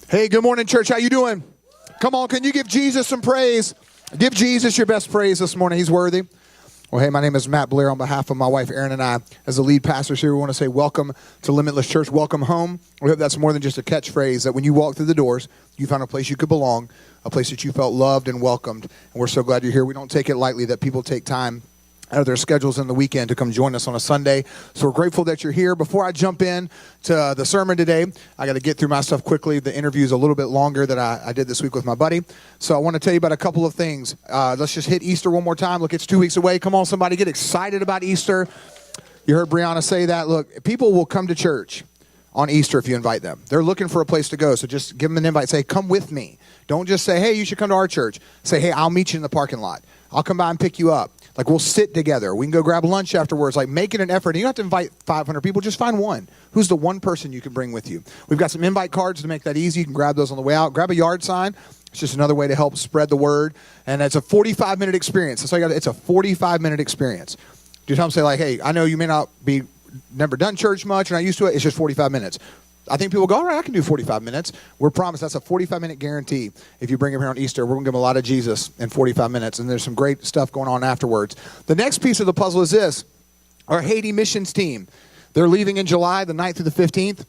Hey, good morning, church. How you doing? Come on, can you give Jesus some praise? Give Jesus your best praise this morning. He's worthy. Well, hey, my name is Matt Blair. On behalf of my wife, Erin, and I, as the lead pastors here, we want to say welcome to Limitless Church. Welcome home. We hope that's more than just a catchphrase, that when you walk through the doors, you found a place you could belong, a place that you felt loved and welcomed. And we're so glad you're here. We don't take it lightly that people take time out of their schedules in the weekend to come join us on a Sunday. So we're grateful that you're here. Before I jump in to the sermon today, I got to get through my stuff quickly. The interview is a little bit longer than I did this week with my buddy. So I want to tell you about a couple of things. Let's just hit Easter one more time. Look, it's 2 weeks away. Come on, somebody, get excited about Easter. You heard Brianna say that. Look, people will come to church on Easter if you invite them. They're looking for a place to go. So just give them an invite. Say, come with me. Don't just say, hey, you should come to our church. Say, hey, I'll meet you in the parking lot. I'll come by and pick you up. Like, we'll sit together. We can go grab lunch afterwards. Like, make it an effort. You don't have to invite 500 people. Just find one. Who's the one person you can bring with you? We've got some invite cards to make that easy. You can grab those on the way out. Grab a yard sign. It's just another way to help spread the word. And it's a 45-minute experience. That's all you got. It's a 45-minute experience. Do you tell them, say, like, hey, I know you may not be never done church much, and not used to it. It's just 45 minutes. I think people go, all right, I can do 45 minutes. We're promised that's a 45-minute guarantee. If you bring him here on Easter, we're going to give him a lot of Jesus in 45 minutes, and there's some great stuff going on afterwards. The next piece of the puzzle is this. Our Haiti missions team. They're leaving in July, the 9th through the 15th.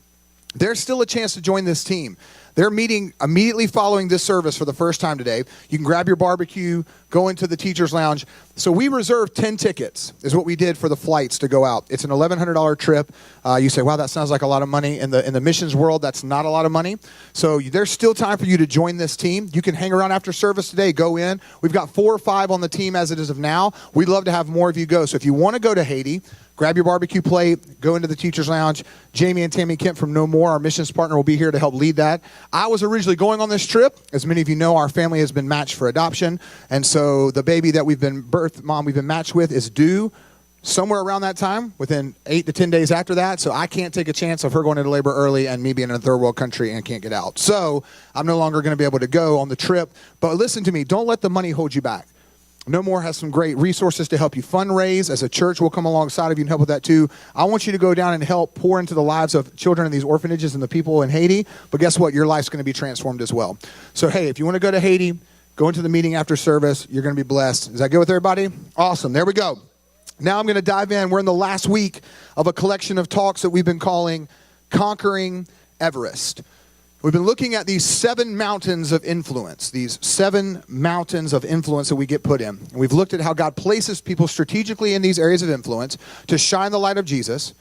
There's still a chance to join this team. They're meeting immediately following this service for the first time today. You can grab your barbecue, go into the teacher's lounge. So we reserved 10 tickets is what we did for the flights to go out. It's an $1,100 trip. You say, wow, that sounds like a lot of money. In the missions world, that's not a lot of money. So there's still time for you to join this team. You can hang around after service today, go in. We've got 4 or 5 on the team as it is of now. We'd love to have more of you go. So if you want to go to Haiti, grab your barbecue plate, go into the teacher's lounge. Jamie and Tammy Kemp from No More, our missions partner, will be here to help lead that. I was originally going on this trip. As many of you know, our family has been matched for adoption. And so the baby that we've been matched with is due somewhere around that time, within 8 to 10 days after that. So I can't take a chance of her going into labor early and me being in a third world country and can't get out. So I'm no longer going to be able to go on the trip. But listen to me, don't let the money hold you back. No More has some great resources to help you fundraise. As a church, we'll come alongside of you and help with that too. I want you to go down and help pour into the lives of children in these orphanages and the people in Haiti. But guess what? Your life's going to be transformed as well. So, hey, if you want to go to Haiti, go into the meeting after service. You're going to be blessed. Is that good with everybody? Awesome. There we go. Now I'm going to dive in. We're in the last week of a collection of talks that we've been calling Conquering Everest. We've been looking at these 7 mountains of influence, these 7 mountains of influence that we get put in. And we've looked at how God places people strategically in these areas of influence to shine the light of Jesus,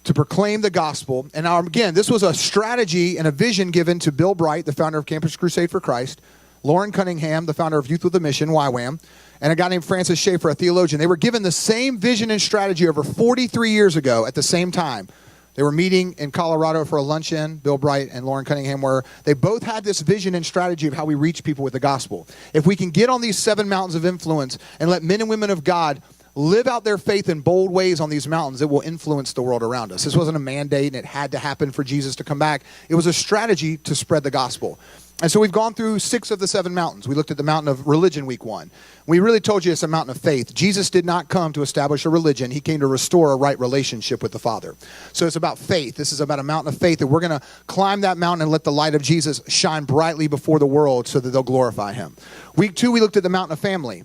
to proclaim the gospel. And now, again, this was a strategy and a vision given to Bill Bright, the founder of Campus Crusade for Christ, Lauren Cunningham, the founder of Youth with a Mission, YWAM, and a guy named Francis Schaeffer, a theologian. They were given the same vision and strategy over 43 years ago at the same time. They were meeting in Colorado for a luncheon. Bill Bright and Lauren Cunningham were. They both had this vision and strategy of how we reach people with the gospel. If we can get on these 7 mountains of influence and let men and women of God live out their faith in bold ways on these mountains, it will influence the world around us. This wasn't a mandate and it had to happen for Jesus to come back. It was a strategy to spread the gospel. And so we've gone through 6 of the 7 mountains. We looked at the mountain of religion week 1. We really told you it's a mountain of faith. Jesus did not come to establish a religion. He came to restore a right relationship with the Father. So it's about faith. This is about a mountain of faith that we're going to climb that mountain and let the light of Jesus shine brightly before the world so that they'll glorify him. Week 2, we looked at the mountain of family.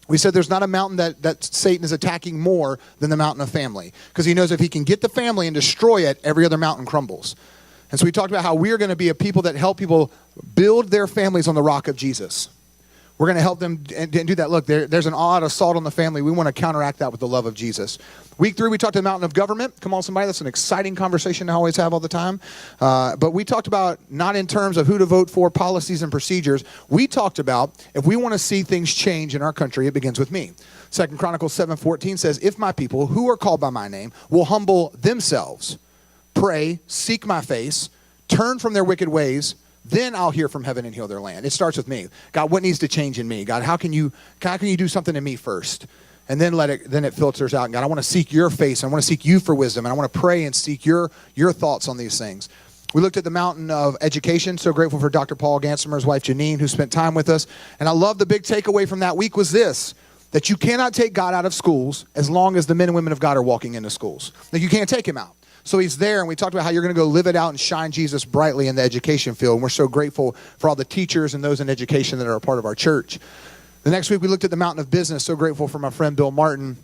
We said there's not a mountain that Satan is attacking more than the mountain of family, because he knows if he can get the family and destroy it, every other mountain crumbles. And so we talked about how we're going to be a people that help people build their families on the rock of Jesus. We're going to help them and do that. Look, there's an odd assault on the family. We want to counteract that with the love of Jesus. Week 3, we talked about the mountain of government. Come on, somebody. That's an exciting conversation I always have all the time. But we talked about not in terms of who to vote for, policies and procedures. We talked about if we want to see things change in our country, it begins with me. 2 Chronicles 7:14 says, if my people who are called by my name will humble themselves, pray, seek my face, turn from their wicked ways, then I'll hear from heaven and heal their land. It starts with me. God, what needs to change in me? God, how can you do something in me first? And then it filters out. And God, I want to seek your face. I want to seek you for wisdom. And I want to pray and seek your thoughts on these things. We looked at the mountain of education. So grateful for Dr. Paul Gansimer's wife, Janine, who spent time with us. And I love the big takeaway from that week was this, that you cannot take God out of schools as long as the men and women of God are walking into schools. That you can't take him out. So he's there, and we talked about how you're going to go live it out and shine Jesus brightly in the education field. And we're so grateful for all the teachers and those in education that are a part of our church. The next week, we looked at the mountain of business. So grateful for my friend Bill Martin.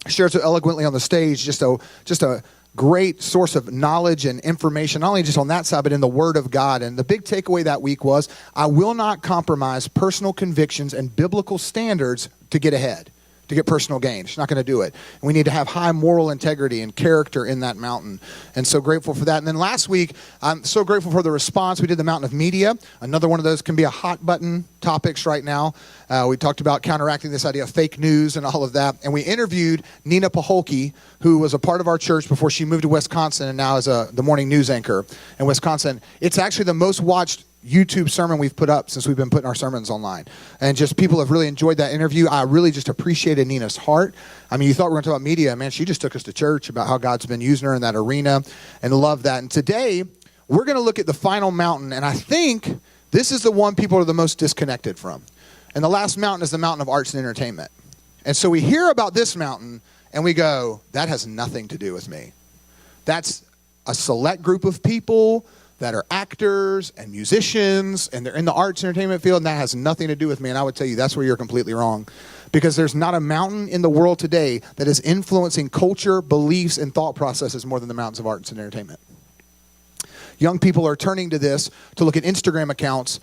Shared so eloquently on the stage, just a great source of knowledge and information, not only just on that side, but in the Word of God. And the big takeaway that week was, I will not compromise personal convictions and biblical standards to get ahead, to get personal gain. She's not going to do it. And we need to have high moral integrity and character in that mountain. And so grateful for that. And then last week, I'm so grateful for the response. We did the mountain of media. Another one of those can be a hot button topics right now. We talked about counteracting this idea of fake news and all of that. And we interviewed Nina Paholke, who was a part of our church before she moved to Wisconsin and now is the morning news anchor in Wisconsin. It's actually the most watched YouTube sermon we've put up since we've been putting our sermons online. And just people have really enjoyed that interview. I really just appreciated Nina's heart. I mean, you thought we were going to talk about media. Man, she just took us to church about how God's been using her in that arena, and love that. And today, we're going to look at the final mountain, and I think this is the one people are the most disconnected from. And the last mountain is the mountain of arts and entertainment. And so we hear about this mountain, and we go, that has nothing to do with me. That's a select group of people that are actors and musicians, and they're in the arts and entertainment field, and that has nothing to do with me. And I would tell you that's where you're completely wrong, because there's not a mountain in the world today that is influencing culture, beliefs, and thought processes more than the mountains of arts and entertainment. Young people are turning to this to look at Instagram accounts,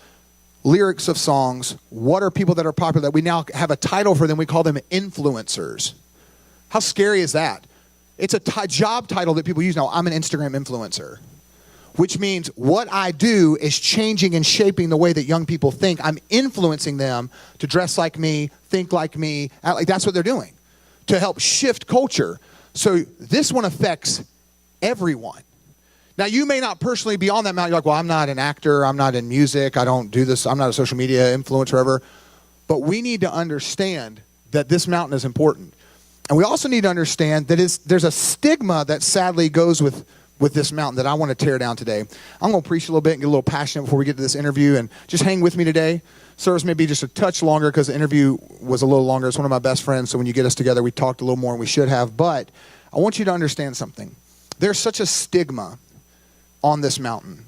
lyrics of songs. What are people that are popular that we now have a title for them? We call them influencers. How scary is that? It's a job title that people use now. I'm an Instagram influencer. Which means what I do is changing and shaping the way that young people think. I'm influencing them to dress like me, think like me, act like that's what they're doing to help shift culture. So this one affects everyone. Now, you may not personally be on that mountain. You're like, well, I'm not an actor. I'm not in music. I don't do this. I'm not a social media influencer, whatever. But we need to understand that this mountain is important. And we also need to understand that there's a stigma that sadly goes with this mountain that I want to tear down today. I'm going to preach a little bit and get a little passionate before we get to this interview, and just hang with me today. Service may be just a touch longer because the interview was a little longer. It's one of my best friends, so when you get us together, we talked a little more than we should have. But I want you to understand something. There's such a stigma on this mountain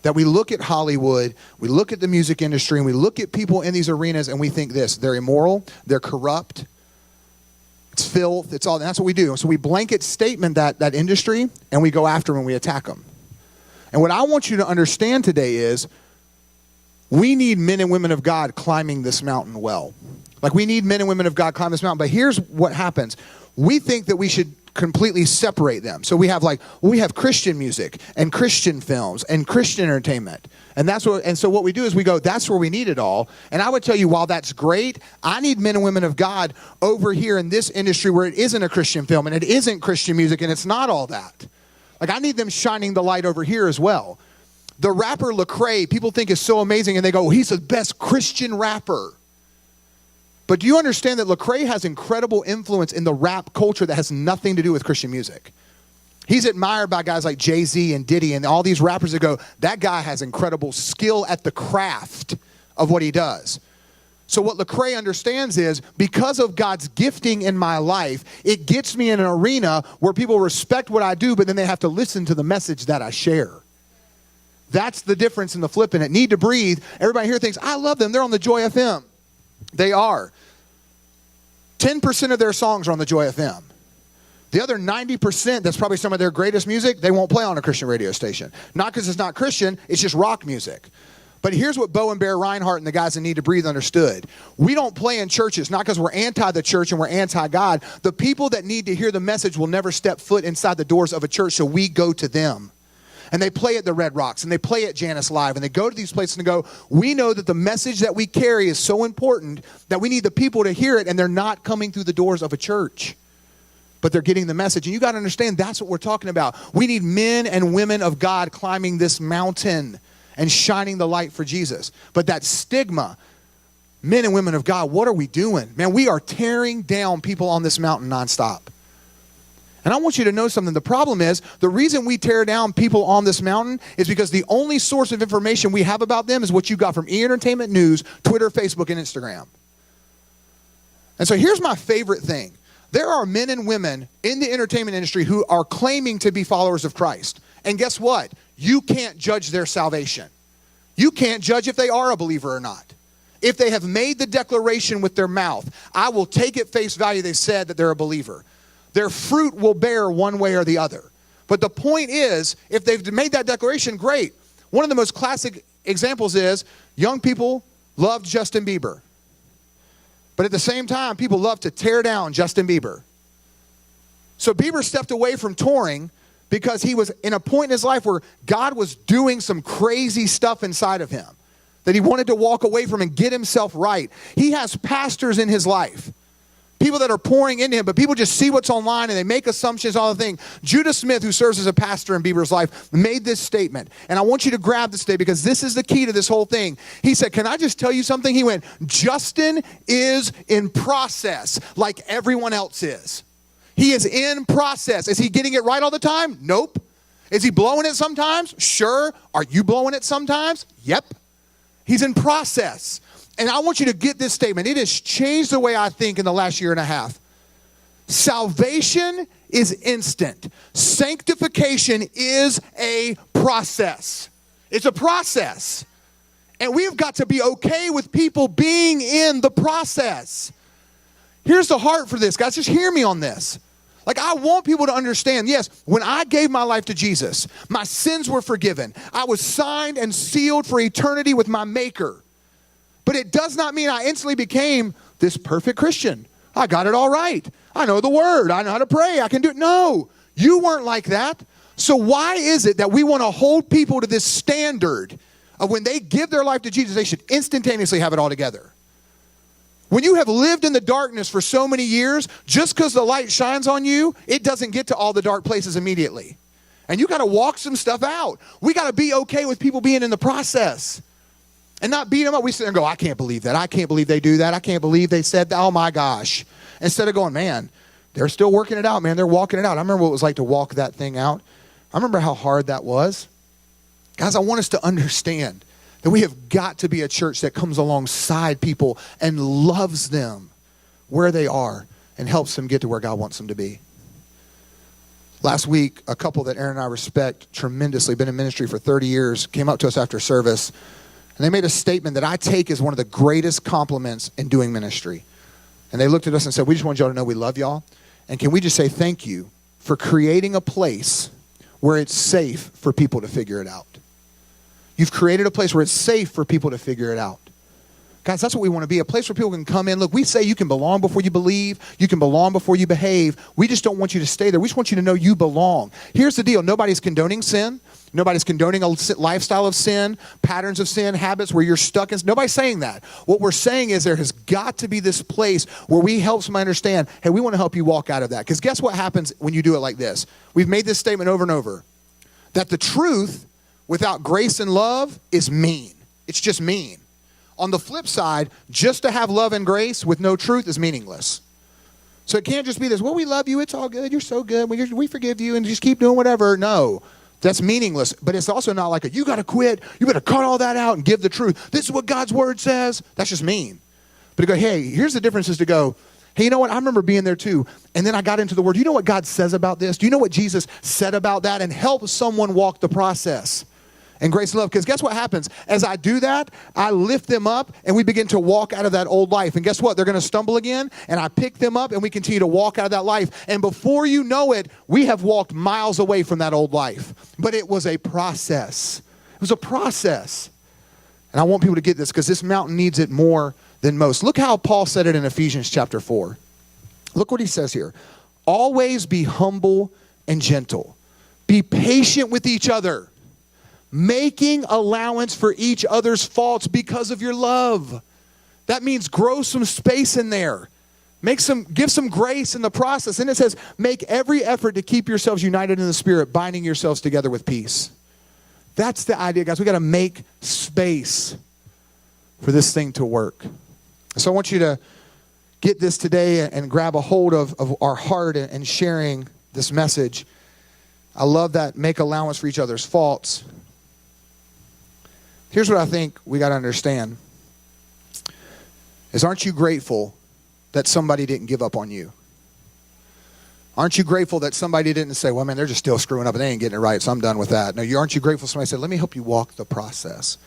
that we look at Hollywood, we look at the music industry, and we look at people in these arenas, and we think this: they're immoral, they're corrupt, it's filth, it's all. That's what we do. So we blanket statement that industry, and we go after them and we attack them. And what I want you to understand today is we need men and women of God climbing this mountain well. Like, we need men and women of God climb this mountain. But here's what happens. We think that we should completely separate them. So we have Christian music and Christian films and Christian entertainment. And so what we do is we go, that's where we need it all. And I would tell you, while that's great, I need men and women of God over here in this industry where it isn't a Christian film and it isn't Christian music and it's not all that. Like, I need them shining the light over here as well. The rapper Lecrae, people think is so amazing, and they go, he's the best Christian rapper. But do you understand that Lecrae has incredible influence in the rap culture that has nothing to do with Christian music? He's admired by guys like Jay-Z and Diddy and all these rappers that go, that guy has incredible skill at the craft of what he does. So what Lecrae understands is, because of God's gifting in my life, it gets me in an arena where people respect what I do, but then they have to listen to the message that I share. That's the difference in the flipping it. Need to Breathe. Everybody here thinks, I love them. They're on the Joy FM. They are. 10% of their songs are on the Joy FM. The other 90%, that's probably some of their greatest music, they won't play on a Christian radio station. Not because it's not Christian, it's just rock music. But here's what Bo and Bear Reinhardt and the guys that Need to Breathe understood. We don't play in churches, not because we're anti the church and we're anti-God. The people that need to hear the message will never step foot inside the doors of a church, so we go to them. And they play at the Red Rocks, and they play at Janice Live, and they go to these places and go, we know that the message that we carry is so important that we need the people to hear it, and they're not coming through the doors of a church, but they're getting the message. And you got to understand, that's what we're talking about. We need men and women of God climbing this mountain and shining the light for Jesus. But that stigma, men and women of God, what are we doing? Man, we are tearing down people on this mountain nonstop. And I want you to know something. The problem is, the reason we tear down people on this mountain is because the only source of information we have about them is what you got from E! Entertainment News, Twitter, Facebook, and Instagram. And so here's my favorite thing. There are men and women in the entertainment industry who are claiming to be followers of Christ. And guess what? You can't judge their salvation. You can't judge if they are a believer or not. If they have made the declaration with their mouth, I will take at face value they said that they're a believer. Their fruit will bear one way or the other. But the point is, if they've made that declaration, great. One of the most classic examples is young people loved Justin Bieber. But at the same time, people love to tear down Justin Bieber. So Bieber stepped away from touring because he was in a point in his life where God was doing some crazy stuff inside of him that he wanted to walk away from and get himself right. He has pastors in his life, people that are pouring into him, but people just see what's online and they make assumptions on the thing. Judah Smith, who serves as a pastor in Bieber's life, made this statement. And I want you to grab this today because this is the key to this whole thing. He said, can I just tell you something? He went, Justin is in process like everyone else is. He is in process. Is he getting it right all the time? Nope. Is he blowing it sometimes? Sure. Are you blowing it sometimes? Yep. He's in process. And I want you to get this statement. It has changed the way I think in the last year and a half. Salvation is instant. Sanctification is a process. It's a process. And we've got to be okay with people being in the process. Here's the heart for this, guys. Just hear me on this. Like, I want people to understand, yes, when I gave my life to Jesus, my sins were forgiven. I was signed and sealed for eternity with my Maker. But it does not mean I instantly became this perfect Christian. I got it all right. I know the word. I know how to pray. I can do it. No, you weren't like that. So why is it that we want to hold people to this standard of when they give their life to Jesus, they should instantaneously have it all together? When you have lived in the darkness for so many years, just because the light shines on you, it doesn't get to all the dark places immediately. And you got to walk some stuff out. We got to be okay with people being in the process and not beat them up. We sit there and go, I can't believe that. I can't believe they do that. I can't believe they said that. Oh my gosh. Instead of going, man, they're still working it out, man. They're walking it out. I remember what it was like to walk that thing out. I remember how hard that was. Guys, I want us to understand that we have got to be a church that comes alongside people and loves them where they are and helps them get to where God wants them to be. Last week, a couple that Aaron and I respect tremendously, been in ministry for 30 years, came up to us after service, and they made a statement that I take as one of the greatest compliments in doing ministry. And they looked at us and said, we just want y'all to know we love y'all. And can we just say thank you for creating a place where it's safe for people to figure it out. You've created a place where it's safe for people to figure it out. Guys, that's what we want to be, a place where people can come in. Look, we say you can belong before you believe. You can belong before you behave. We just don't want you to stay there. We just want you to know you belong. Here's the deal. Nobody's condoning sin. Nobody's condoning a lifestyle of sin, patterns of sin, habits where you're stuck in. Nobody's saying that. What we're saying is there has got to be this place where we help somebody understand, hey, we want to help you walk out of that. Because guess what happens when you do it like this? We've made this statement over and over, that the truth without grace and love is mean. It's just mean. On the flip side, just to have love and grace with no truth is meaningless. So it can't just be this, well, we love you, it's all good, you're so good, we forgive you, and just keep doing whatever. No, that's meaningless. But it's also not like you got to quit, you better cut all that out and give the truth. This is what God's word says. That's just mean. But to go, hey, here's the difference, is to go, hey, you know what? I remember being there too. And then I got into the word. You know what God says about this? Do you know what Jesus said about that? And help someone walk the process. And grace and love, because guess what happens? As I do that, I lift them up and we begin to walk out of that old life. And guess what? They're going to stumble again, and I pick them up and we continue to walk out of that life. And before you know it, we have walked miles away from that old life. But it was a process. It was a process. And I want people to get this because this mountain needs it more than most. Look how Paul said it in Ephesians chapter 4. Look what he says here. Always be humble and gentle. Be patient with each other, making allowance for each other's faults because of your love. That means grow some space in there. Give some grace in the process. And it says, make every effort to keep yourselves united in the Spirit, binding yourselves together with peace. That's the idea, guys. We got to make space for this thing to work. So I want you to get this today and grab a hold of our heart and sharing this message. I love that, make allowance for each other's faults. Here's what I think we got to understand is, aren't you grateful that somebody didn't give up on you? Aren't you grateful that somebody didn't say, well, man, they're just still screwing up and they ain't getting it right, so I'm done with that? No, aren't you grateful somebody said, let me help you walk the process?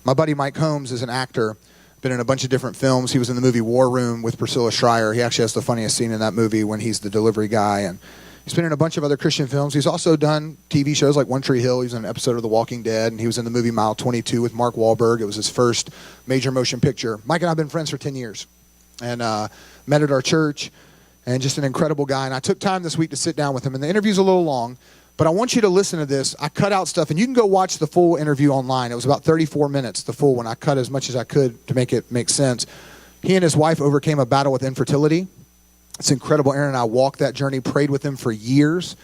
My buddy Mike Holmes is an actor, been in a bunch of different films. He was in the movie War Room with Priscilla Schreier. He actually has the funniest scene in that movie when he's the delivery guy. And he's been in a bunch of other Christian films. He's also done TV shows like One Tree Hill. He was in an episode of The Walking Dead, and he was in the movie Mile 22 with Mark Wahlberg. It was his first major motion picture. Mike and I have been friends for 10 years and met at our church, and just an incredible guy. And I took time this week to sit down with him, and the interview's a little long, but I want you to listen to this. I cut out stuff, and you can go watch the full interview online. It was about 34 minutes, the full one. I cut as much as I could to make it make sense. He and his wife overcame a battle with infertility. It's incredible. Aaron and I walked that journey, prayed with them for years.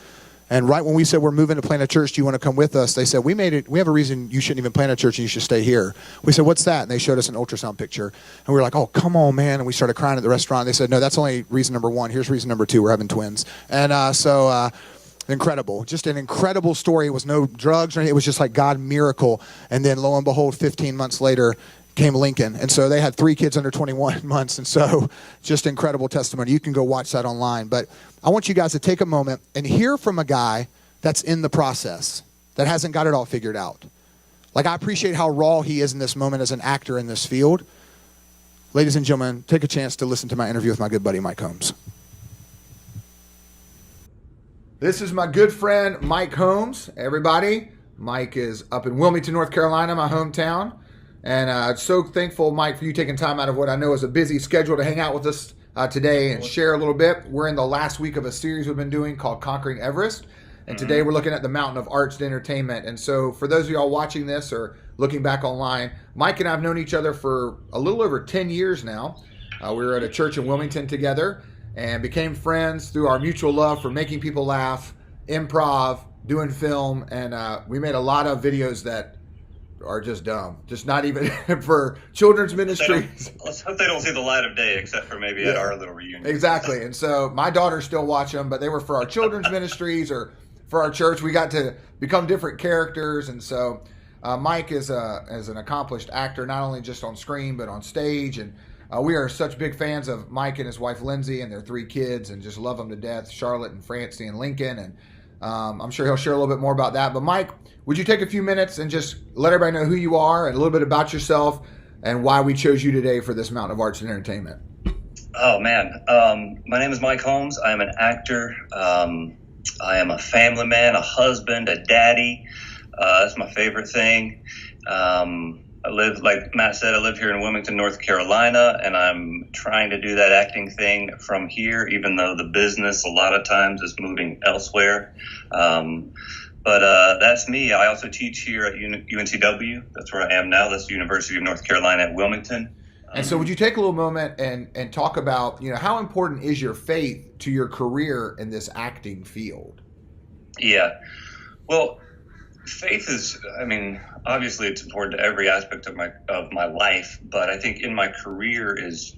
And right when we said we're moving to plant a church, do you want to come with us? They said, we have a reason you shouldn't even plant a church and you should stay here. We said, what's that? And they showed us an ultrasound picture. And we were like, oh, come on, man. And we started crying at the restaurant. They said, no, that's only reason number one. Here's reason number two. We're having twins. And so incredible. Just an incredible story. It was no drugs or anything. It was just like God miracle. And then lo and behold, 15 months later, came Lincoln. And so they had 3 kids under 21 months. And so just incredible testimony. You can go watch that online. But I want you guys to take a moment and hear from a guy that's in the process, that hasn't got it all figured out. Like, I appreciate how raw he is in this moment as an actor in this field. Ladies and gentlemen, take a chance to listen to my interview with my good buddy, Mike Holmes. This is my good friend, Mike Holmes. Everybody, Mike is up in Wilmington, North Carolina, my hometown. And so thankful, Mike, for you taking time out of what I know is a busy schedule to hang out with us today and share a little bit. We're in the last week of a series we've been doing called Conquering Everest. And today we're looking at the mountain of arts and entertainment. And so for those of y'all watching this or looking back online, Mike and I have known each other for a little over 10 years now. We were at a church in Wilmington together and became friends through our mutual love for making people laugh, improv, doing film. And we made a lot of videos that are just dumb, just not even for children's ministries. Let's hope they don't see the light of day, except for maybe at our little reunion. Exactly. And so my daughters still watch them, but they were for our children's ministries or for our church. We got to become different characters. And so Mike is an accomplished actor, not only just on screen, but on stage. And we are such big fans of Mike and his wife, Lindsay, and their 3 kids, and just love them to death, Charlotte and Francie and Lincoln. And I'm sure he'll share a little bit more about that. But Mike, would you take a few minutes and just let everybody know who you are and a little bit about yourself and why we chose you today for this Mountain of Arts and Entertainment? Oh, man. My name is Mike Holmes. I am an actor. I am a family man, a husband, a daddy. That's my favorite thing. I live, like Matt said, I live here in Wilmington, North Carolina, and I'm trying to do that acting thing from here, even though the business a lot of times is moving elsewhere. But that's me. I also teach here at UNCW. That's where I am now. That's the University of North Carolina at Wilmington. And so would you take a little moment and talk about, how important is your faith to your career in this acting field? Yeah. Well, faith is, obviously it's important to every aspect of my life, but I think in my career is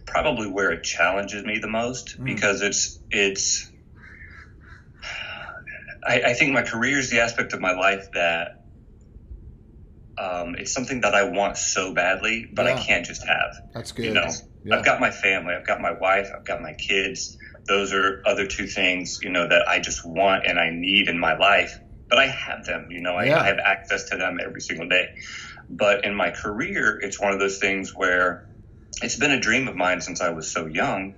probably where it challenges me the most because I think my career is the aspect of my life that it's something that I want so badly, but I can't just have. That's good. I've got my family, I've got my wife, I've got my kids. Those are other 2 things, that I just want and I need in my life. But I have them, I have access to them every single day. But in my career, it's one of those things where it's been a dream of mine since I was so young.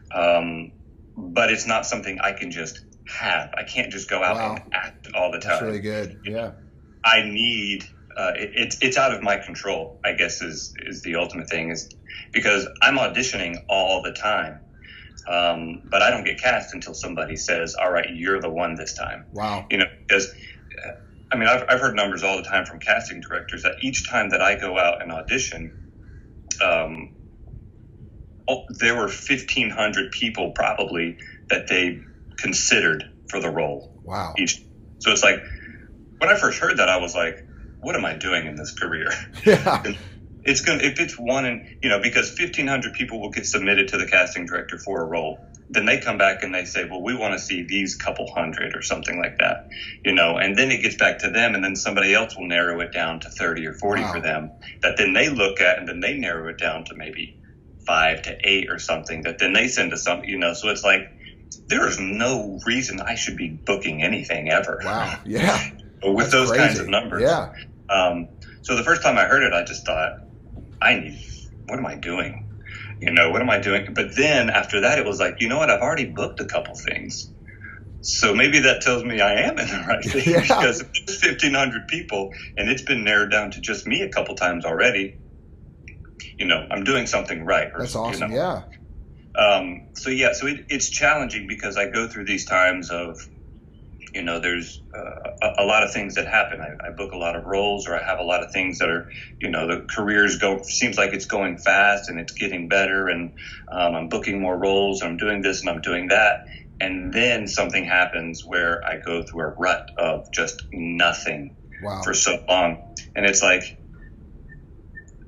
But it's not something I can just have. I can't just go out and act all the time. That's really good. Yeah. I need, it's out of my control, I guess is the ultimate thing, is because I'm auditioning all the time. But I don't get cast until somebody says, all right, you're the one this time. Wow. Because, I've heard numbers all the time from casting directors that each time that I go out and audition, there were 1,500 people probably that they considered for the role. Wow. So it's like, when I first heard that, I was like, what am I doing in this career? Yeah. It's going to, if it's one because 1,500 people will get submitted to the casting director for a role. Then they come back and they say, well, we want to see these couple hundred or something like that, and then it gets back to them. And then somebody else will narrow it down to 30 or 40 for them that then they look at, and then they narrow it down to maybe 5 to 8 or something that then they send to some, so it's like, there is no reason I should be booking anything ever. Wow. Yeah. With That's those crazy. kinds of numbers. Yeah. So the first time I heard it, I just thought, what am I doing? What am I doing? But then after that, it was like, you know what? I've already booked a couple things. So maybe that tells me I am in the right thing. Yeah. Because if there's 1,500 people and it's been narrowed down to just me a couple times already, I'm doing something right. That's awesome. Yeah. So it's challenging because I go through these times of, there's a lot of things that happen. I book a lot of roles, or I have a lot of things that are, the careers seems like it's going fast and it's getting better, and I'm booking more roles, and I'm doing this and I'm doing that. And then something happens where I go through a rut of just nothing. Wow. For so long. And it's like,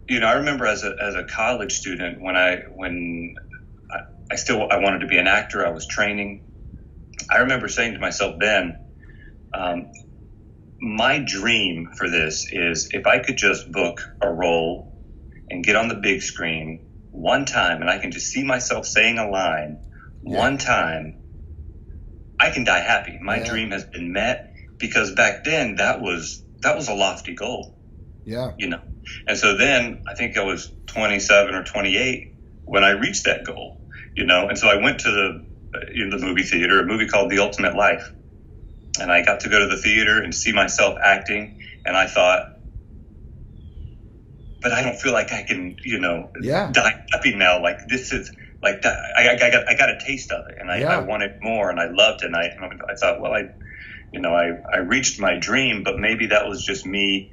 I remember as a college student when I wanted to be an actor, I was training. I remember saying to myself then, my dream for this is if I could just book a role and get on the big screen one time, and I can just see myself saying a line one time, I can die happy. My dream has been met, because back then that was a lofty goal. Yeah. And so then I think I was 27 or 28 when I reached that goal, and so I went to the movie theater, a movie called The Ultimate Life. And I got to go to the theater and see myself acting. And I thought, but I don't feel like I can, die happy now. Like this is like that. I got a taste of it, and I wanted more, and I loved it. And I thought, well, I reached my dream, but maybe that was just me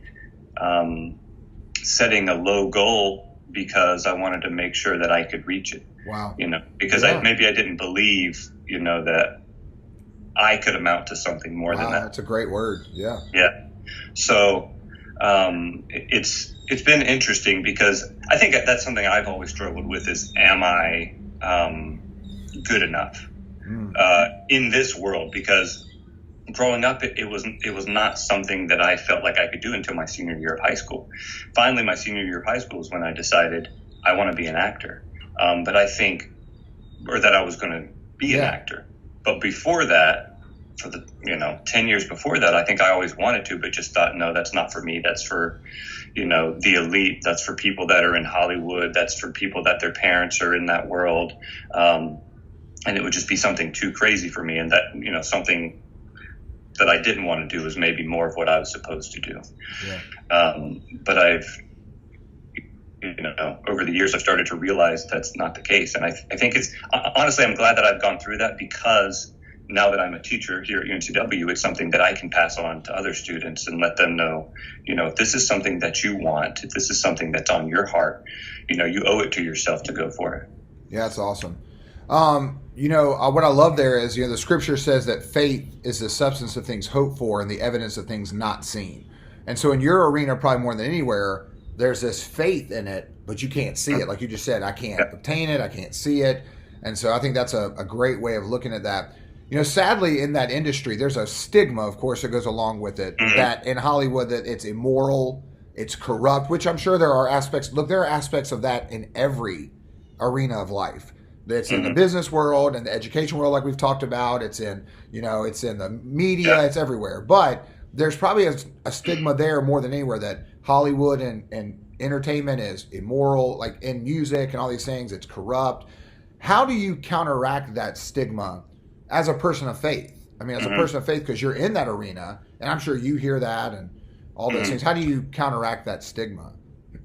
setting a low goal because I wanted to make sure that I could reach it. Wow. Because maybe I didn't believe, that I could amount to something more than that. That's a great word. Yeah. Yeah. So it's been interesting because I think that's something I've always struggled with is, am I good enough in this world? Because growing up, it was not something that I felt like I could do until my senior year of high school. Finally, my senior year of high school is when I decided I want to be an actor. But I think, or that I was going to be an actor. But before that, for the 10 years before that, I think I always wanted to, but just thought, no, that's not for me. That's for the elite. That's for people that are in Hollywood. That's for people that their parents are in that world. And it would just be something too crazy for me, and that something that I didn't want to do was maybe more of what I was supposed to do. Yeah. But I've over the years, I've started to realize that's not the case. And I think honestly, I'm glad that I've gone through that, because now that I'm a teacher here at UNCW, it's something that I can pass on to other students and let them know, if this is something that you want, if this is something that's on your heart, you owe it to yourself to go for it. Yeah, that's awesome. What I love there is, the scripture says that faith is the substance of things hoped for and the evidence of things not seen. And so in your arena, probably more than anywhere, there's this faith in it, but you can't see it. Like you just said, I can't obtain it. I can't see it. And so I think that's a great way of looking at that. Sadly, in that industry, there's a stigma, of course, that goes along with it, that in Hollywood, that it's immoral, it's corrupt, which I'm sure there are aspects. Look, there are aspects of that in every arena of life. It's in the business world and the education world, like we've talked about. It's in, it's in the media. It's everywhere. But there's probably a stigma there more than anywhere that Hollywood and entertainment is immoral, like in music and all these things, it's corrupt. How do you counteract that stigma as a person of faith? I mean, as a person of faith, because you're in that arena, and I'm sure you hear that and all those things. How do you counteract that stigma?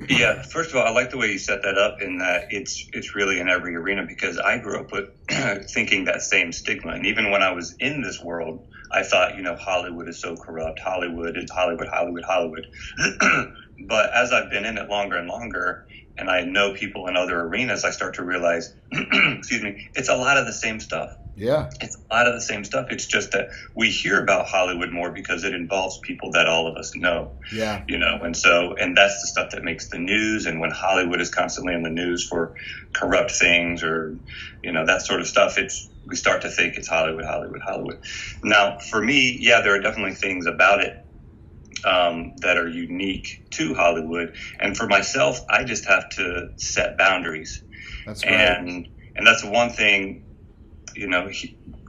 Yeah, first of all, I like the way you set that up, in that it's really in every arena, because I grew up with thinking that same stigma. And even when I was in this world, I thought, Hollywood is so corrupt. Hollywood is Hollywood. But as I've been in it longer and longer, and I know people in other arenas, I start to realize, it's a lot of the same stuff. Yeah. It's a lot of the same stuff. It's just that we hear about Hollywood more because it involves people that all of us know. Yeah. And that's the stuff that makes the news. And when Hollywood is constantly in the news for corrupt things or, that sort of stuff, we start to think it's Hollywood. Now, for me, there are definitely things about it that are unique to Hollywood. And for myself, I just have to set boundaries. That's right. And that's one thing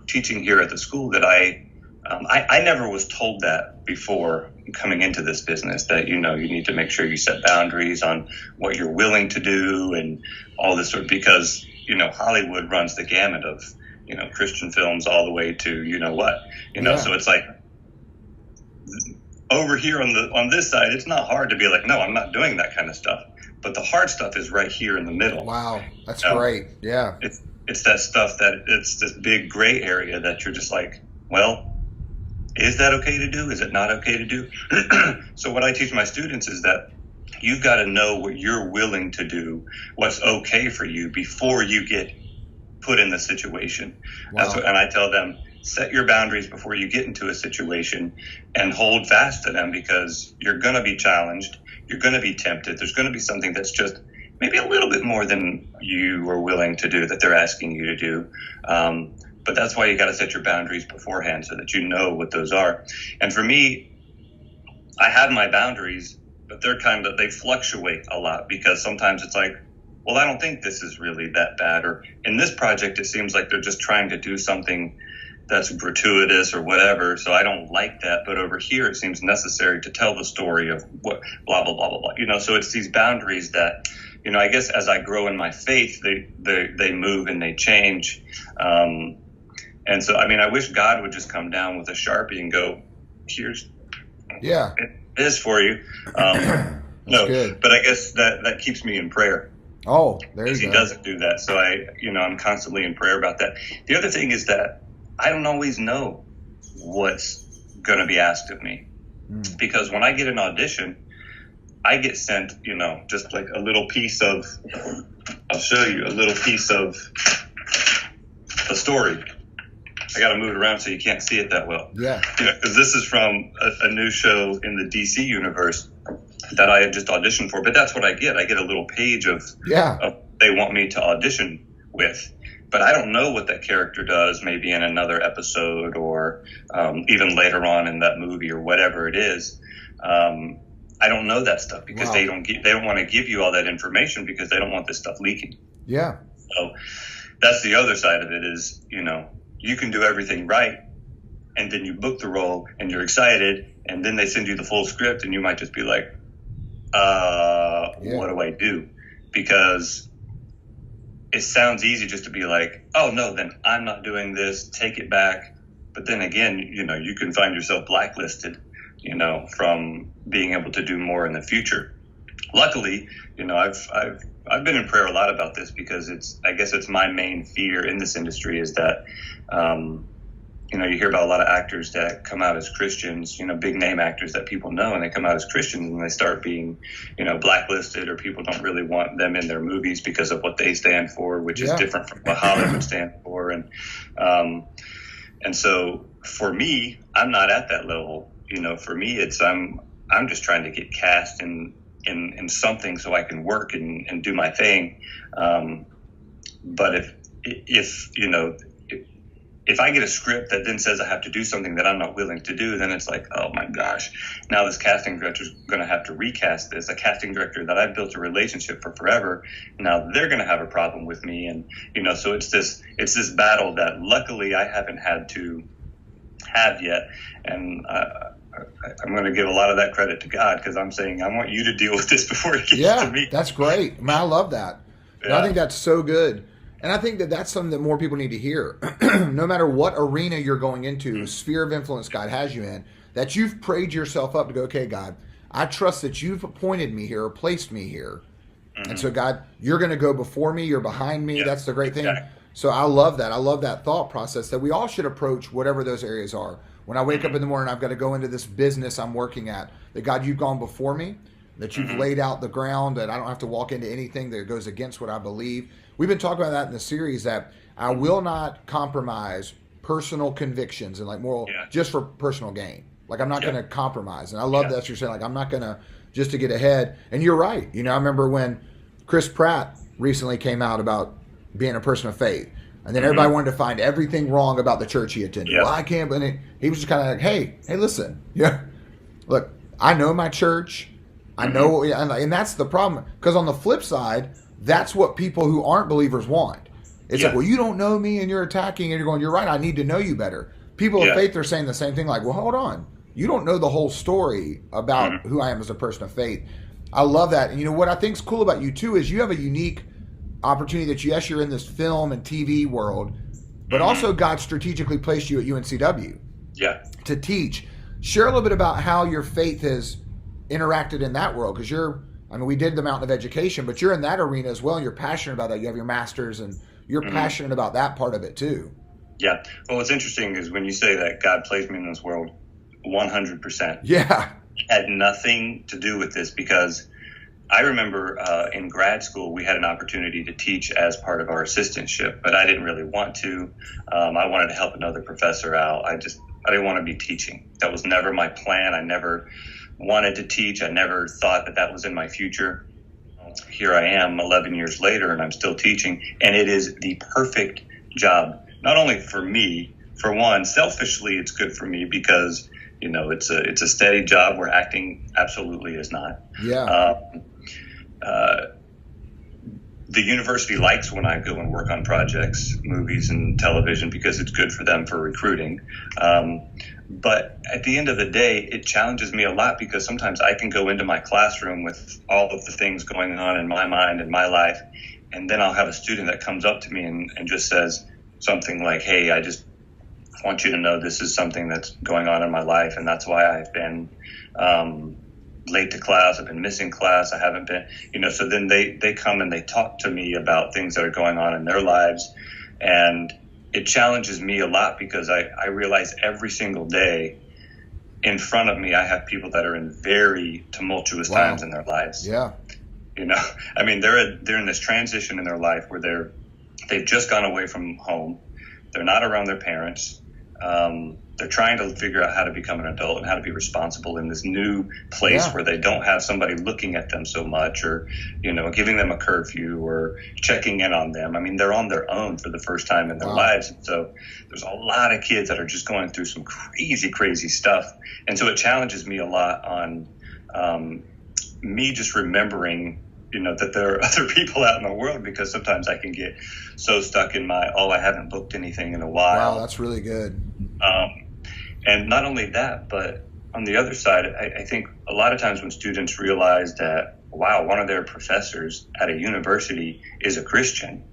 teaching here at the school that I never was told that before coming into this business, that, you need to make sure you set boundaries on what you're willing to do and all this sort of, because, Hollywood runs the gamut of, Christian films all the way to, what, so it's like over here on this side, it's not hard to be like, no, I'm not doing that kind of stuff. But the hard stuff is right here in the middle. Wow. That's great. Yeah. It's that stuff that it's this big gray area that you're just like, well, is that okay to do? Is it not okay to do? So what I teach my students is that you've got to know what you're willing to do, what's okay for you before you get put in the situation. Wow. And I tell them, set your boundaries before you get into a situation and hold fast to them, because you're going to be challenged. You're going to be tempted. There's going to be something that's just maybe a little bit more than you are willing to do that they're asking you to do. But that's why you got to set your boundaries beforehand so that you know what those are. And for me, I have my boundaries, but they fluctuate a lot, because sometimes it's like, well, I don't think this is really that bad. Or in this project, it seems like they're just trying to do something that's gratuitous or whatever. So I don't like that. But over here, it seems necessary to tell the story of what, blah, blah, blah, blah, blah. So it's these boundaries that, I guess as I grow in my faith, they move and they change. And so, I wish God would just come down with a Sharpie and go, here's, it is for you. No, good. But I guess that keeps me in prayer. Oh, there you go. He doesn't do that. So I'm constantly in prayer about that. The other thing is that I don't always know what's going to be asked of me, because when I get an audition, I get sent, just like a little piece of, I'll show you a little piece of the story. I got to move it around so you can't see it that well. Yeah. Because this is from a new show in the DC universe that I had just auditioned for. But that's what I get. I get a little page of they want me to audition with. But I don't know what that character does, maybe in another episode or even later on in that movie or whatever it is. I don't know that stuff because they don't want to give you all that information because they don't want this stuff leaking. Yeah. So that's the other side of it is, you can do everything right, and then you book the role and you're excited, and then they send you the full script and you might just be like, what do I do? Because it sounds easy just to be like, oh no, then I'm not doing this, take it back. But then again, you can find yourself blacklisted, from being able to do more in the future. Luckily, I've been in prayer a lot about this because I guess it's my main fear in this industry is that, you hear about a lot of actors that come out as Christians, big name actors that people know, and they come out as Christians and they start being, blacklisted, or people don't really want them in their movies because of what they stand for, which is different from what Hollywood stands for. And so for me, I'm not at that level. For me, it's I'm just trying to get cast in something so I can work and do my thing. But if I get a script that then says I have to do something that I'm not willing to do, then it's like, oh my gosh, now this casting director is going to have to recast this. A casting director that I've built a relationship for forever, now they're going to have a problem with me. And, so it's this battle that luckily I haven't had to have yet. And I'm going to give a lot of that credit to God, because I'm saying, I want you to deal with this before it gets to me. That's great. I love that. Yeah. I think that's so good. And I think that that's something that more people need to hear. No matter what arena you're going into, sphere of influence God has you in, that you've prayed yourself up to go, okay, God, I trust that you've appointed me here or placed me here. Mm-hmm. And so, God, you're going to go before me. You're behind me. Yeah, that's the great thing. Exactly. So I love that. I love that thought process that we all should approach whatever those areas are. When I wake up in the morning, I've got to go into this business I'm working at. That, God, you've gone before me, that you've laid out the ground, that I don't have to walk into anything that goes against what I believe. We've been talking about that in the series, that I will not compromise personal convictions and like moral just for personal gain. Like I'm not going to compromise. And I love that you're saying, like, I'm not going to just to get ahead. And you're right. I remember when Chris Pratt recently came out about being a person of faith. And then everybody wanted to find everything wrong about the church he attended. Yeah. Well, I can't. And he was just kind of like, hey, listen. Yeah, look, I know my church. I know, and that's the problem. Because on the flip side, that's what people who aren't believers want. It's Yeah. like, well, you don't know me and you're attacking, and you're going, you're right, I need to know you better. People of Yeah. faith are saying the same thing, like, well, hold on. You don't know the whole story about Mhm. who I am as a person of faith. I love that. And you know what I think's cool about you too is you have a unique opportunity that yes, you're in this film and TV world, but also God strategically placed you at UNCW Yeah. to teach. Share a little bit about how your faith has interacted in that world, because we did the mountain of education, but you're in that arena as well, and you're passionate about that. You have your master's, and you're passionate about that part of it too. Yeah. Well, what's interesting is when you say that God placed me in this world, 100%. Yeah. Had nothing to do with this, because I remember in grad school, we had an opportunity to teach as part of our assistantship, but I didn't really want to. I wanted to help another professor out. I didn't want to be teaching. That was never my plan. I never wanted to teach. I never thought that was in my future. Here I am 11 years later, and I'm still teaching, and it is the perfect job. Not only for me, for one, selfishly, it's good for me because, it's a steady job where acting absolutely is not. Yeah. The university likes when I go and work on projects, movies and television, because it's good for them for recruiting. But at the end of the day, it challenges me a lot, because sometimes I can go into my classroom with all of the things going on in my mind and my life, and then I'll have a student that comes up to me and just says something like, hey, I just want you to know this is something that's going on in my life, and that's why I've been late to class. I've been missing class. I haven't been, so then they come and they talk to me about things that are going on in their lives. And it challenges me a lot, because I realize every single day in front of me, I have people that are in very tumultuous times in their lives. Yeah. They're in this transition in their life where they've just gone away from home. They're not around their parents. They're trying to figure out how to become an adult and how to be responsible in this new place where they don't have somebody looking at them so much, or, giving them a curfew or checking in on them. They're on their own for the first time in their lives. And so there's a lot of kids that are just going through some crazy, crazy stuff. And so it challenges me a lot on me just remembering, that there are other people out in the world, because sometimes I can get so stuck in I haven't booked anything in a while. Wow, that's really good. And not only that, but on the other side, I think a lot of times when students realize that, wow, one of their professors at a university is a Christian,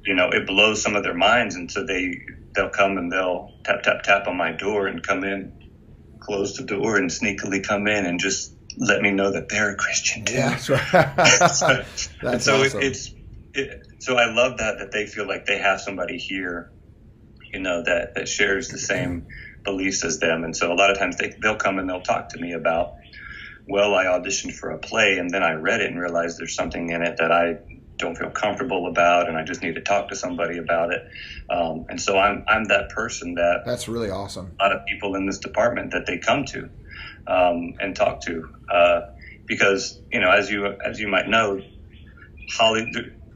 it blows some of their minds. And so they'll come and they'll tap, tap, tap on my door and come in, close the door and sneakily come in and just let me know that they're a Christian too. Yeah, that's right. That's awesome. So I love that they feel like they have somebody here, that shares the same beliefs as them. And so a lot of times they'll come and they'll talk to me about, well, I auditioned for a play and then I read it and realized there's something in it that I don't feel comfortable about, and I just need to talk to somebody about it. And so I'm that person that's really awesome. A lot of people in this department that they come to and talk to, because, as you might know,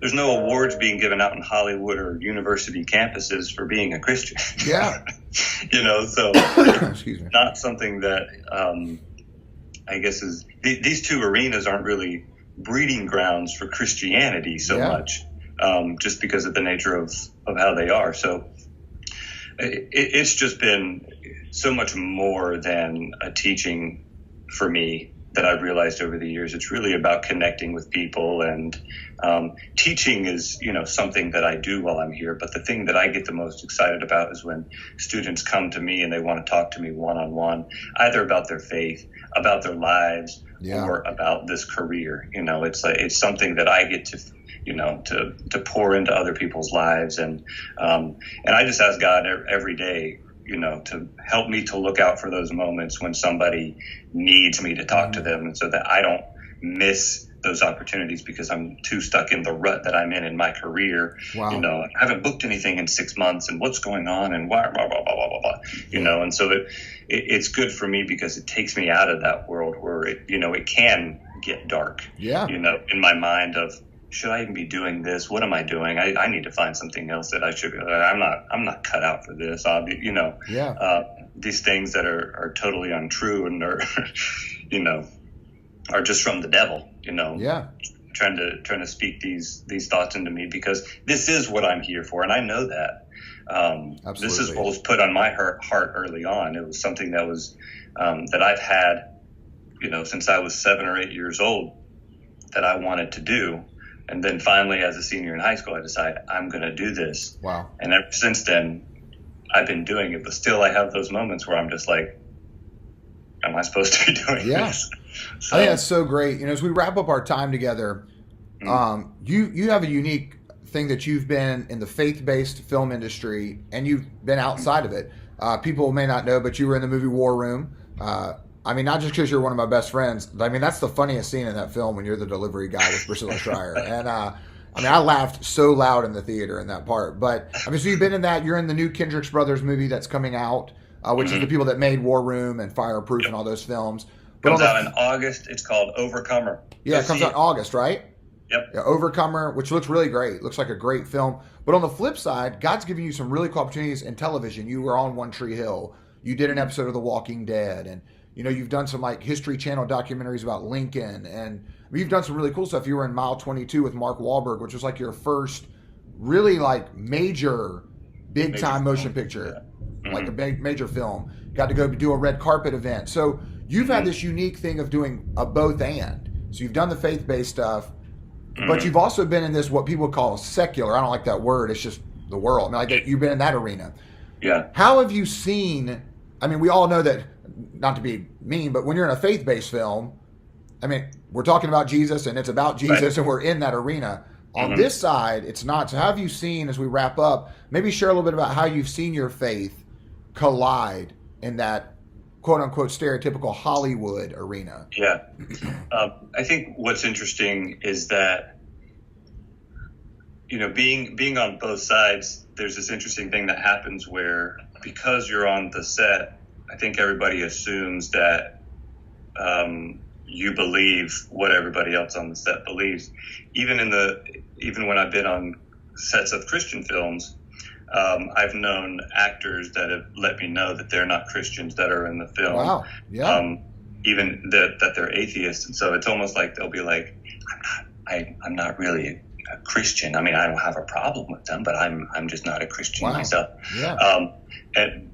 there's no awards being given out in Hollywood or university campuses for being a Christian. Yeah. So excuse me. Not something that I guess is these two arenas aren't really breeding grounds for Christianity so much, just because of the nature of how they are. So it's just been so much more than a teaching for me that I've realized over the years. It's really about connecting with people, and teaching is, something that I do while I'm here. But the thing that I get the most excited about is when students come to me and they want to talk to me one-on-one, either about their faith, about their lives, or about this career. It's something that I get to, to pour into other people's lives. And I just ask God every day, to help me to look out for those moments when somebody needs me to talk to them, and so that I don't miss those opportunities because I'm too stuck in the rut that I'm in my career. Wow. I haven't booked anything in 6 months, and what's going on, and blah, blah, blah, blah, blah, blah, and so it's good for me because it takes me out of that world where it can get dark, in my mind of, should I even be doing this? What am I doing? I need to find something else that I should. I'm not cut out for this. These things that are totally untrue and are, are just from the devil. trying to speak these thoughts into me, because this is what I'm here for, and I know that. This is what was put on my heart early on. It was something that was that I've had, since I was 7 or 8 years old, that I wanted to do. And then finally, as a senior in high school, I decided I'm going to do this. Wow. And ever since then, I've been doing it. But still, I have those moments where I'm just like, am I supposed to be doing this? So, I think that's so great. As we wrap up our time together, you have a unique thing that you've been in the faith-based film industry, and you've been outside of it. People may not know, but you were in the movie War Room. Not just because you're one of my best friends. That's the funniest scene in that film when you're the delivery guy with Priscilla Schreier. And I laughed so loud in the theater in that part. But so you've been in that. You're in the new Kendrick Brothers movie that's coming out, which is the people that made War Room and Fireproof and all those films. But comes out in August. It's called Overcomer. Yeah, it comes out in August, right? Yep. Yeah, Overcomer, which looks really great. Looks like a great film. But on the flip side, God's giving you some really cool opportunities in television. You were on One Tree Hill. You did an episode of The Walking Dead, and you've done some like History Channel documentaries about Lincoln, and you've done some really cool stuff. You were in Mile 22 with Mark Wahlberg, which was like your first really like major big time motion picture, like a big major film. Got to go do a red carpet event. So you've had this unique thing of doing a both and. So you've done the faith-based stuff, but you've also been in this what people call secular. I don't like that word. It's just the world. You've been in that arena. Yeah. How have you seen? We all know that. Not to be mean, but when you're in a faith-based film, we're talking about Jesus and it's about Jesus, and we're in that arena. On this side, it's not. So how have you seen, as we wrap up, maybe share a little bit about how you've seen your faith collide in that quote-unquote stereotypical Hollywood arena? Yeah. I think what's interesting is that, being on both sides, there's this interesting thing that happens where, because you're on the set, I think everybody assumes that you believe what everybody else on the set believes. Even when I've been on sets of Christian films, I've known actors that have let me know that they're not Christians that are in the film. Wow. Yeah. Even that they're atheists, and so it's almost like they'll be like, I'm not really a Christian. I don't have a problem with them, but I'm just not a Christian myself. Yeah.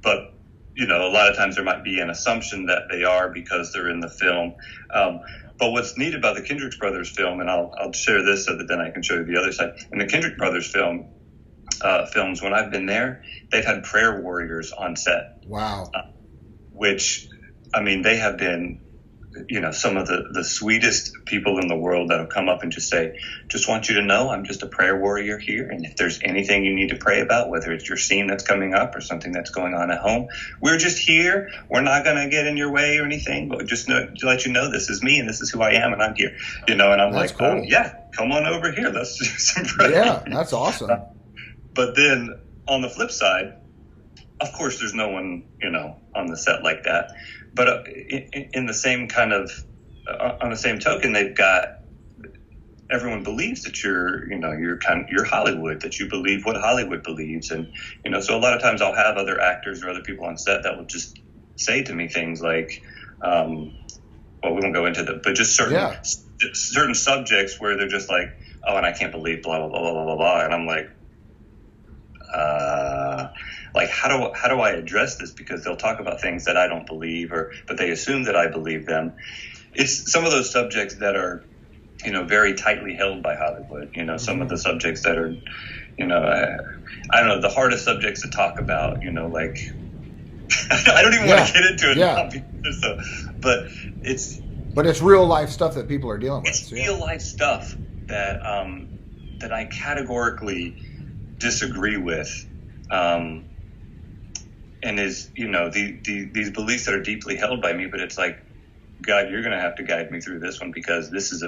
But a lot of times there might be an assumption that they are because they're in the film. But what's neat about the Kendrick Brothers film, and I'll share this so that then I can show you the other side. In the Kendrick Brothers films, when I've been there, they've had prayer warriors on set. Wow. Which, they have been, some of the sweetest people in the world that have come up and just say, just want you to know I'm just a prayer warrior here. And if there's anything you need to pray about, whether it's your scene that's coming up or something that's going on at home, we're just here. We're not going to get in your way or anything, but just to let you know this is me and this is who I am and I'm here. And I'm that's like, cool. Yeah, come on over here. Let's do some prayer. Yeah, that's awesome. But then on the flip side, of course, there's no one, on the set like that. But in the same kind of, on the same token, they've got, everyone believes that you're Hollywood, that you believe what Hollywood believes. And, so a lot of times I'll have other actors or other people on set that will just say to me things like, we won't go into but just certain subjects where they're just like, oh, and I can't believe blah, blah, blah, blah, blah, blah. And I'm like, how do I address this? Because they'll talk about things that I don't believe, but they assume that I believe them. It's some of those subjects that are, very tightly held by Hollywood. Some of the subjects that are, I don't know, the hardest subjects to talk about. Like, I don't even want to get into it now. But it's real life stuff that people are dealing with. It's real life stuff that that I categorically disagree with. And is, these beliefs that are deeply held by me, but it's like, God, you're going to have to guide me through this one, because this is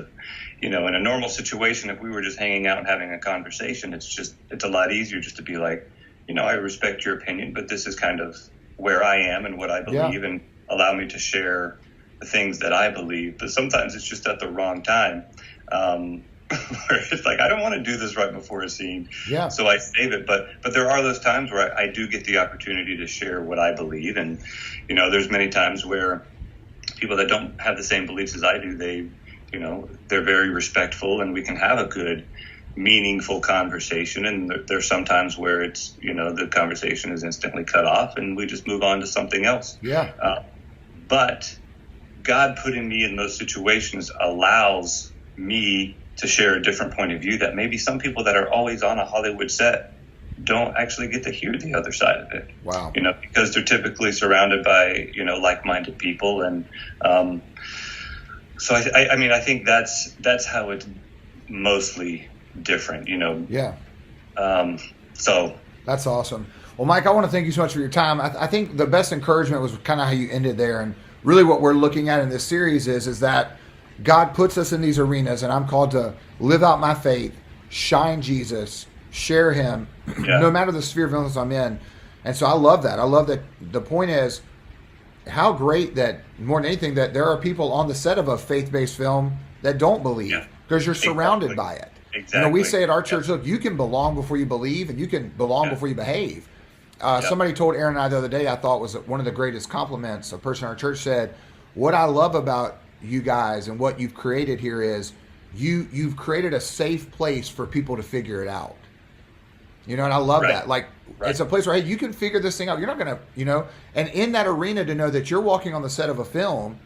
in a normal situation, if we were just hanging out and having a conversation, it's a lot easier just to be like, I respect your opinion, but this is kind of where I am and what I believe, and allow me to share the things that I believe. But sometimes it's just at the wrong time. Where it's like, I don't want to do this right before a scene, so I save it. But there are those times where I do get the opportunity to share what I believe, and there's many times where people that don't have the same beliefs as I do, they're very respectful, and we can have a good, meaningful conversation. And there's sometimes where it's, the conversation is instantly cut off and we just move on to something else. Yeah. But God putting me in those situations allows me to share a different point of view that maybe some people that are always on a Hollywood set don't actually get to hear the other side of it. Wow. Because they're typically surrounded by, like-minded people. And so I think that's how it's mostly different, Yeah. So that's awesome. Well, Mike, I want to thank you so much for your time. I think the best encouragement was kind of how you ended there. And really what we're looking at in this series is that God puts us in these arenas, and I'm called to live out my faith, shine Jesus, share him, no matter the sphere of influence I'm in. And so I love that. I love that. The point is how great that, more than anything, that there are people on the set of a faith-based film that don't believe because you're surrounded by it. Exactly. We say at our church, look, you can belong before you believe, and you can belong before you behave. Somebody told Aaron and I the other day, I thought was one of the greatest compliments. A person in our church said, what I love about you guys and what you've created here is you've created a safe place for people to figure it out. And I love that. Like, it's a place where, hey, you can figure this thing out. You're not going to, and in that arena to know that you're walking on the set of a film,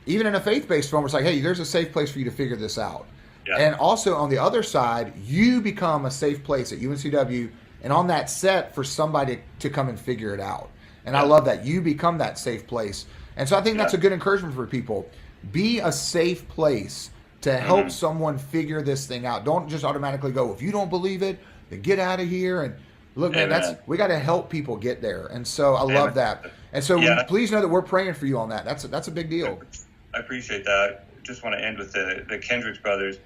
even in a faith-based film, it's like, hey, there's a safe place for you to figure this out. Yeah. And also on the other side, you become a safe place at UNCW and on that set for somebody to come and figure it out. And I love that. You become that safe place. And so I think that's a good encouragement for people. Be a safe place to help someone figure this thing out. Don't just automatically go, if you don't believe it, then get out of here. And look, man, we got to help people get there. And so I love that. And so please know that we're praying for you on that. That's a big deal. I appreciate that. I just want to end with the Kendricks brothers.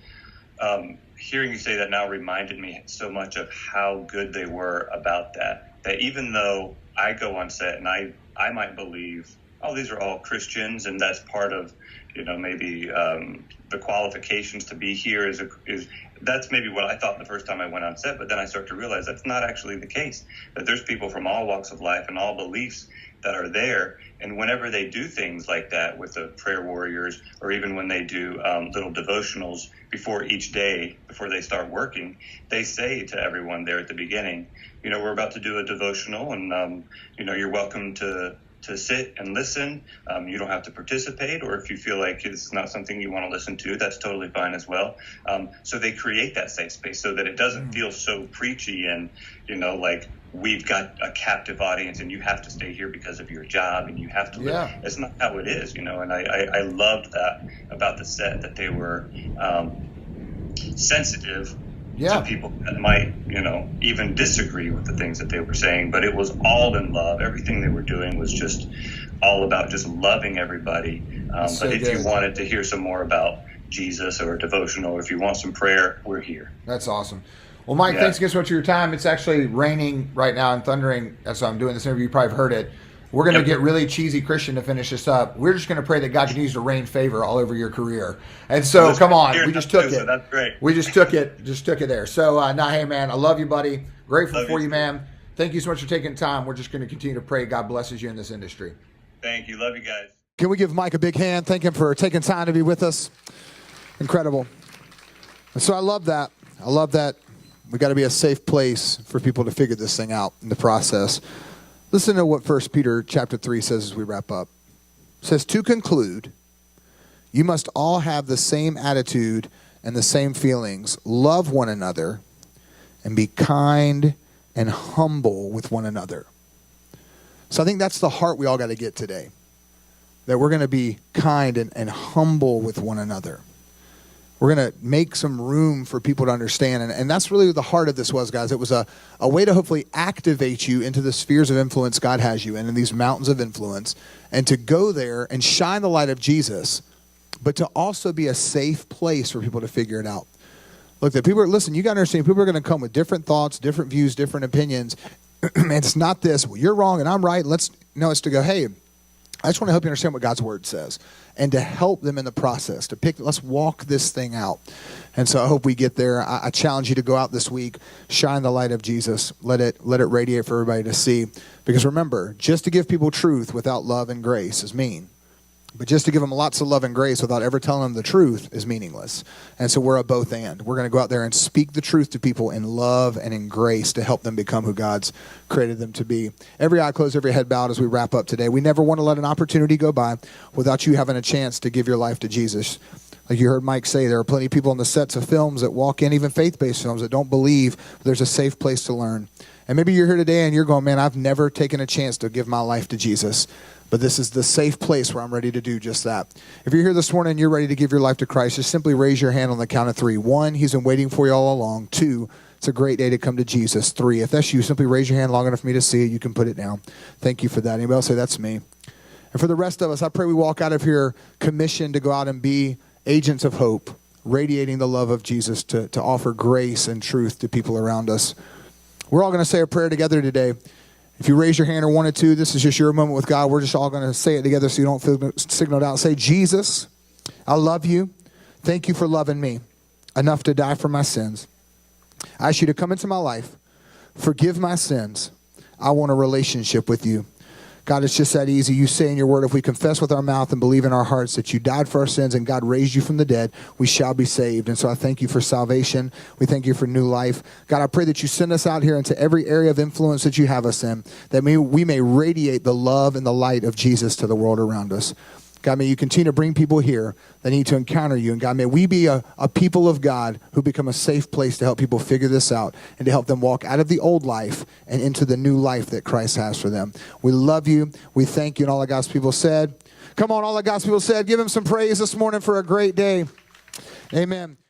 Hearing you say that now reminded me so much of how good they were about that. That even though I go on set and I might believe, oh, these are all Christians, and that's part of, maybe the qualifications to be here is that's maybe what I thought the first time I went on set. But then I start to realize that's not actually the case. That there's people from all walks of life and all beliefs that are there. And whenever they do things like that with the prayer warriors, or even when they do little devotionals before each day, before they start working, they say to everyone there at the beginning, we're about to do a devotional, and, you're welcome to sit and listen. You don't have to participate, or if you feel like this is not something you want to listen to, that's totally fine as well. So they create that safe space so that it doesn't feel so preachy and, like we've got a captive audience and you have to stay here because of your job and you have to live. It's not how it is, and I loved that about the set, that they were sensitive to people that might, even disagree with the things that they were saying, but it was all in love. Everything they were doing was just all about just loving everybody. But if you wanted to hear some more about Jesus or a devotional, or if you want some prayer, we're here. That's awesome. Well, Mike, thanks again so much for your time. It's actually raining right now and thundering as I'm doing this interview. You probably have heard it. We're going to get really cheesy Christian to finish this up. We're just going to pray that God continues to rain favor all over your career. And so, come on, we just took it. So that's great. We just took it there. So, hey, man, I love you, buddy. Grateful for you, man. Thank you so much for taking time. We're just going to continue to pray God blesses you in this industry. Thank you. Love you guys. Can we give Mike a big hand? Thank him for taking time to be with us. Incredible. And so I love that. We got to be a safe place for people to figure this thing out in the process. Listen to what 1 Peter chapter 3 says as we wrap up. It says, to conclude, you must all have the same attitude and the same feelings. Love one another and be kind and humble with one another. So I think that's the heart we all got to get today. That we're going to be kind and humble with one another. We're going to make some room for people to understand. And that's really what the heart of this was, guys. It was a way to hopefully activate you into the spheres of influence God has you in these mountains of influence, and to go there and shine the light of Jesus, but to also be a safe place for people to figure it out. Look, that people listen, you got to understand, people are going to come with different thoughts, different views, different opinions. And it's not this, well, you're wrong and I'm right. It's to go, hey, I just want to help you understand what God's word says, and to help them in the process, let's walk this thing out. And so I hope we get there. I challenge you to go out this week, shine the light of Jesus, let it radiate for everybody to see. Because remember, just to give people truth without love and grace is mean. But just to give them lots of love and grace without ever telling them the truth is meaningless. And so we're a both and. We're going to go out there and speak the truth to people in love and in grace to help them become who God's created them to be. Every eye closed, every head bowed as we wrap up today. We never want to let an opportunity go by without you having a chance to give your life to Jesus. Like you heard Mike say, there are plenty of people on the sets of films that walk in, even faith-based films, that don't believe there's a safe place to learn. And maybe you're here today and you're going, man, I've never taken a chance to give my life to Jesus. But this is the safe place where I'm ready to do just that. If you're here this morning and you're ready to give your life to Christ, just simply raise your hand on the count of 3. 1, he's been waiting for you all along. 2, it's a great day to come to Jesus. 3, if that's you, simply raise your hand long enough for me to see it. You can put it down. Thank you for that. Anybody else say, that's me? And for the rest of us, I pray we walk out of here commissioned to go out and be agents of hope, radiating the love of Jesus to offer grace and truth to people around us. We're all going to say a prayer together today. If you raise your hand or wanted to, this is just your moment with God. We're just all going to say it together so you don't feel signaled out. Say, Jesus, I love you. Thank you for loving me enough to die for my sins. I ask you to come into my life. Forgive my sins. I want a relationship with you. God, it's just that easy. You say in your word, if we confess with our mouth and believe in our hearts that you died for our sins and God raised you from the dead, we shall be saved. And so I thank you for salvation. We thank you for new life. God, I pray that you send us out here into every area of influence that you have us in, that we may radiate the love and the light of Jesus to the world around us. God, may you continue to bring people here that need to encounter you. And God, may we be a people of God who become a safe place to help people figure this out and to help them walk out of the old life and into the new life that Christ has for them. We love you. We thank you. And all of God's people said, come on, all of God's people said, give him some praise this morning for a great day. Amen.